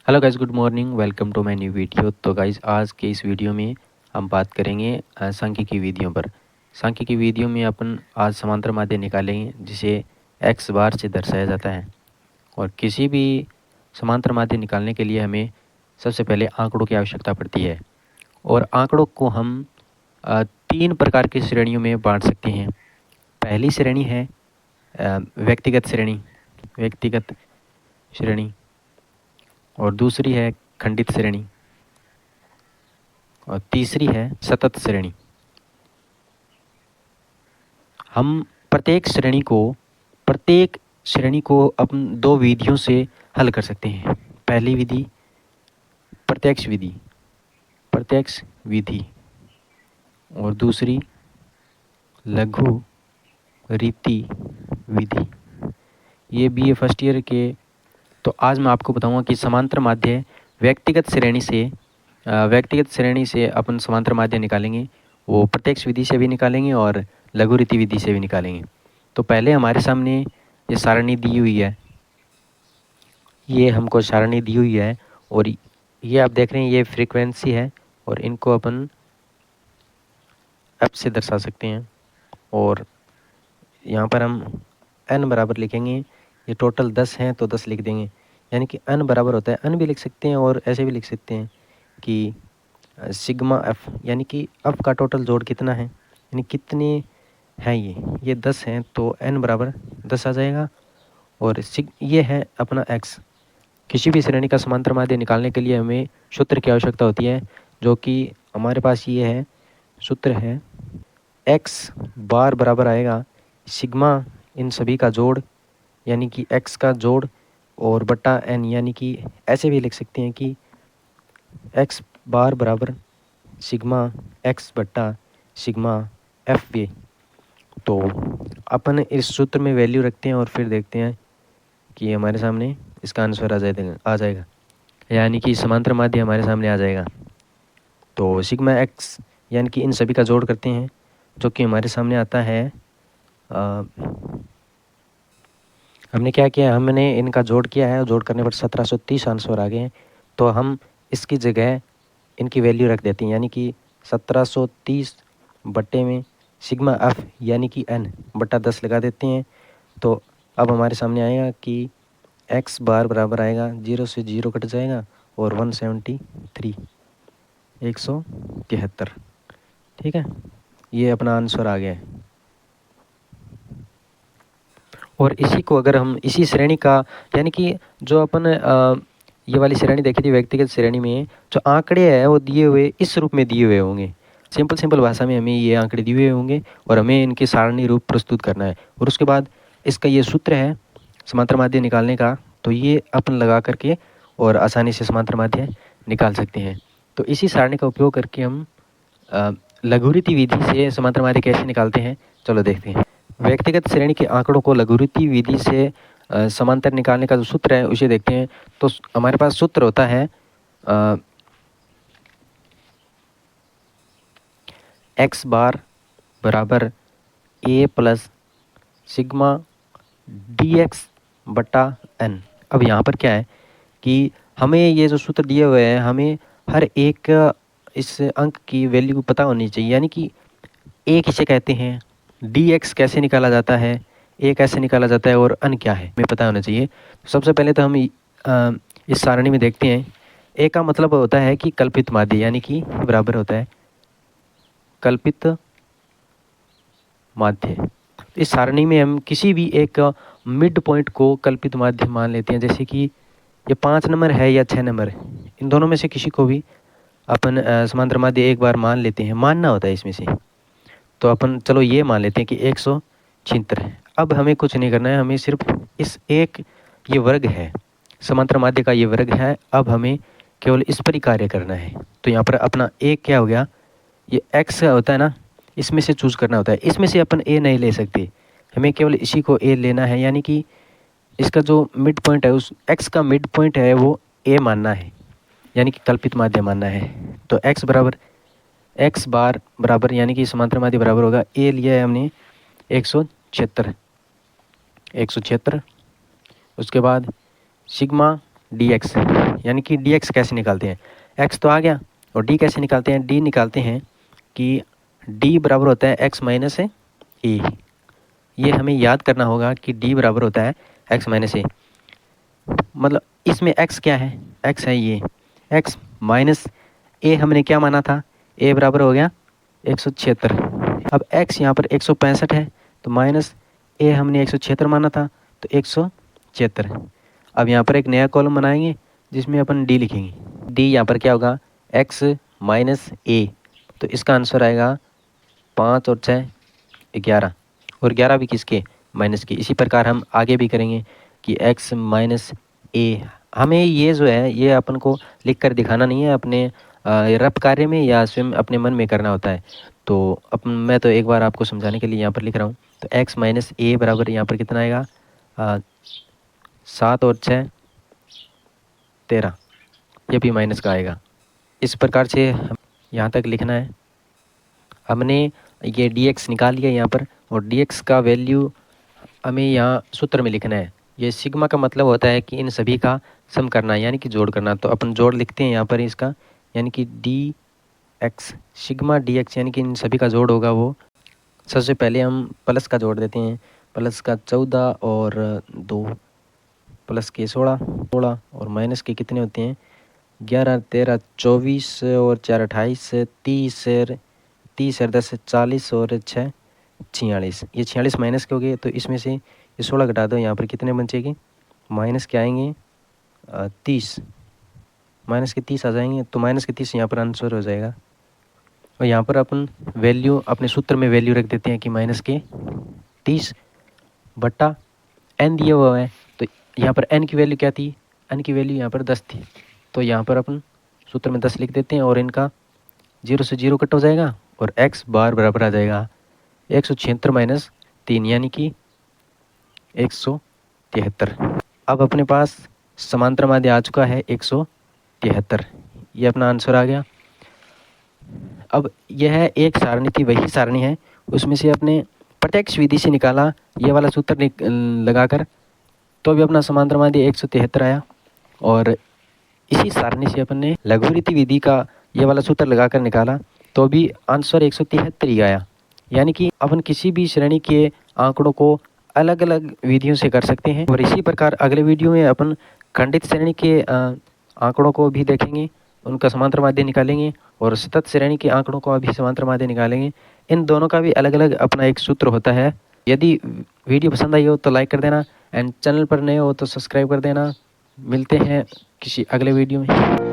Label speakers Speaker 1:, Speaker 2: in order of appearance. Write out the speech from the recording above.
Speaker 1: Hello guys, good morning. Welcome to my new video. तो guys, आज के इस वीडियो में हम बात करेंगे सांख्यिकी विधियों पर। सांख्यिकी विधियों में अपन आज समांतर माध्य निकालेंगे जिसे एक्स बार से दर्शाया जाता है। और किसी भी समांतर माध्य निकालने के लिए हमें सबसे पहले आंकड़ों की आवश्यकता पड़ती है। और आंकड़ों को हम तीन प्रकार की श्रेणियों में बांट सकते हैं। पहली श्रेणी है व्यक्तिगत श्रेणी, और दूसरी है खंडित श्रेणी, और तीसरी है सतत श्रेणी। हम प्रत्येक श्रेणी को अपन दो विधियों से हल कर सकते हैं। पहली विधि प्रत्यक्ष विधि और दूसरी लघु रीति विधि। ये बीए फर्स्ट ईयर के। तो आज मैं आपको बताऊंगा कि समांतर माध्य व्यक्तिगत श्रेणी से अपन समांतर माध्य निकालेंगे। वो प्रत्यक्ष विधि से भी निकालेंगे और लघु रीति विधि से भी निकालेंगे। तो पहले हमारे सामने ये सारणी दी हुई है, ये हमको सारणी दी हुई है। और ये आप देख रहे हैं, ये फ्रीक्वेंसी है और इनको अपन एफ से दर्शा सकते हैं। और यहाँ पर हम n बराबर लिखेंगे। ये टोटल 10 हैं तो 10 लिख देंगे, यानी कि n बराबर होता है, n भी लिख सकते हैं और ऐसे भी लिख सकते हैं कि सिग्मा एफ, यानी कि एफ का टोटल जोड़ कितना है, यानी कितने हैं ये 10 हैं तो n बराबर 10 आ जाएगा। और ये है अपना x। किसी भी श्रेणी का समांतर माध्य निकालने के लिए हमें सूत्र की आवश्यकता होती है, जो कि हमारे पास ये है। सूत्र है x बार बराबर आएगा सिग्मा इन सभी का जोड़, यानी कि x का जोड़, और बटा n, यानी कि ऐसे भी लिख सकते हैं कि x बार बराबर सिग्मा x बटा सिग्मा एफ वी। तो अपन इस सूत्र में वैल्यू रखते हैं और फिर देखते हैं कि हमारे सामने इसका आंसर आ जाएगा, यानी कि समांतर माध्य हमारे सामने आ जाएगा। तो सिग्मा एक्स यानी कि इन सभी का जोड़ करते हैं, जो कि हमारे सामने आता है। हमने क्या किया, हमने इनका जोड़ किया है, जोड़ करने पर 1730 आंसर आ गए हैं। तो हम इसकी जगह इनकी वैल्यू रख देते हैं, यानी कि 1730 बट्टे में सिग्मा एफ यानी कि n बटा 10 लगा देते हैं। तो अब हमारे सामने आएगा कि x बार बराबर आएगा 0 से 0 कट जाएगा और 173 173। ठीक है, ये अपना आंसर आ गया है। और इसी को अगर हम इसी श्रेणी का, यानी कि जो अपन ये वाली श्रेणी देखी थी व्यक्तिगत श्रेणी में, जो आंकड़े हैं वो दिए हुए इस रूप में दिए हुए होंगे। सिंपल भाषा में हमें ये आंकड़े दिए हुए होंगे और हमें इनके सारणी रूप प्रस्तुत करना है। और उसके बाद इसका ये सूत्र है समांतर माध्य निकालने का, तो ये अपन लगा करके और आसानी से समांतर माध्य निकाल सकते हैं। तो इसी सारणी का उपयोग करके हम लघुरीति विधि से समांतर माध्य कैसे निकालते हैं, चलो देखते हैं। व्यक्तिगत श्रेणी के आंकड़ों को लघुरीति विधि से समांतर निकालने का जो सूत्र है उसे देखते हैं। तो हमारे पास सूत्र होता है x बार बराबर a प्लस सिग्मा dx बटा n। अब यहाँ पर क्या है कि हमें ये जो सूत्र दिए हुए हैं, हमें हर एक इस अंक की वैल्यू पता होनी चाहिए, यानी कि a किसे कहते हैं, dx कैसे निकाला जाता है, a कैसे निकाला जाता है और n क्या है, हमें पता होना चाहिए। सबसे पहले तो हम इस सारणी में देखते हैं। a का मतलब होता है कि कल्पित माध्य, यानी कि बराबर होता है कल्पित माध्य। इस सारणी में हम किसी भी एक मिड पॉइंट को कल्पित माध्य मान लेते हैं, जैसे कि ये 5 नंबर है या 6 नंबर है, इन दोनों में से किसी को भी अपन समांतर माध्य एक बार मान लेते हैं, मानना होता है इसमें से। तो अपन चलो ये मान लेते हैं कि 176 है। अब हमें कुछ नहीं करना है, हमें सिर्फ इस एक ये वर्ग है, समांतर माध्य का ये वर्ग है, अब हमें केवल इस पर ही कार्य करना है। तो यहाँ पर अपना एक क्या हो गया, ये x होता है ना, इसमें से चूज करना होता है। इसमें से अपन a नहीं ले सकते, हमें केवल इसी को a लेना है, यानी कि इसका जो मिड पॉइंट है, उस x का मिड पॉइंट है वो a मानना है, यानी कि कल्पित माध्य मानना है। तो x बार बराबर यानी कि समांतर माध्य बराबर होगा, a लिया है हमने 176। उसके बाद सिग्मा डी एक्स, यानी कि डी एक्स कैसे निकालते हैं, एक्स तो आ गया और डी कैसे निकालते हैं, डी निकालते हैं कि डी बराबर होता है एक्स माइनस ए। ये हमें याद करना होगा कि डी बराबर होता है एक्स माइनस ए। मतलब इसमें एक्स क्या है, एक्स है ये एक्स माइनस ए, हमने क्या माना था, ए बराबर हो गया 176। अब एक्स यहाँ पर 165 है तो माइनस ए हमने 176 माना था तो 176। अब यहाँ पर एक नया कॉलम बनाएंगे जिसमें अपन डी लिखेंगे। डी यहाँ पर क्या होगा, एक्स माइनस ए, तो इसका आंसर आएगा 5 और 6 11, और 11 भी किसके, माइनस के। इसी प्रकार हम आगे भी करेंगे कि x माइनस ए, हमें ये जो है ये अपन को लिख कर दिखाना नहीं है, अपने रफ कार्य में या स्वयं अपने मन में करना होता है। तो मैं तो एक बार आपको समझाने के लिए यहाँ पर लिख रहा हूँ। तो x माइनस ए बराबर यहाँ पर कितना आएगा, 7 और 6 13, ये भी माइनस का आएगा। इस प्रकार से यहाँ तक लिखना है। हमने ये dx निकाल लिया यहाँ पर, और dx का वैल्यू हमें यहाँ सूत्र में लिखना है। ये सिग्मा का मतलब होता है कि इन सभी का सम करना, यानी कि जोड़ करना। तो अपन जोड़ लिखते हैं यहाँ पर इसका, यानी कि dx सिग्मा dx, यानी कि इन सभी का जोड़ होगा वो। सबसे पहले हम प्लस का जोड़ देते हैं, प्लस का 14 और 2 प्लस के 16 और माइनस के कितने होते हैं 11 13 24 और 4 28 30 और 10 40 और 6 46। ये 46 माइनस के हो गए, तो इसमें से ये 16 घटा दो, यहाँ पर कितने बचेगी, माइनस के आएंगे 30, माइनस के 30 आ जाएंगे। तो माइनस के 30 यहाँ पर आंसर हो जाएगा। और यहाँ पर अपन वैल्यू अपने सूत्र में वैल्यू रख देते हैं कि माइनस के 30 बट्टा n दिया हुआ है। तो यहाँ पर n की वैल्यू क्या थी, n की वैल्यू यहाँ पर 10 थी। तो यहाँ पर अपन सूत्र में 10 लिख देते हैं, और इनका 0 से 0 कट हो जाएगा और x बार बराबर आ जाएगा 176 माइनस 3, यानी कि 173। अब अपने पास समांतर माध्य आ चुका है 173, ये अपना आंसर आ गया। अब यह है एक सारणी थी, वही सारणी है, उसमें से अपने प्रत्यक्ष विधि से निकाला ये वाला सूत्र लगाकर, तो भी अपना समांतर माध्य 173 आया। और इसी सारणी से अपन ने लघुरीति विधि का ये वाला सूत्र लगाकर निकाला, तो भी आंसर 173 ही आया। यानी कि अपन किसी भी श्रेणी के आंकड़ों को अलग अलग विधियों से कर सकते हैं। और इसी प्रकार अगले वीडियो में अपन खंडित श्रेणी के आंकड़ों को भी देखेंगे, उनका समांतर माध्य निकालेंगे, और सतत श्रेणी के आंकड़ों को भी समांतर माध्य निकालेंगे। इन दोनों का भी अलग अलग अपना एक सूत्र होता है। यदि वीडियो पसंद आई हो तो लाइक कर देना, एंड चैनल पर नए हो तो सब्सक्राइब कर देना। मिलते हैं किसी अगले वीडियो में।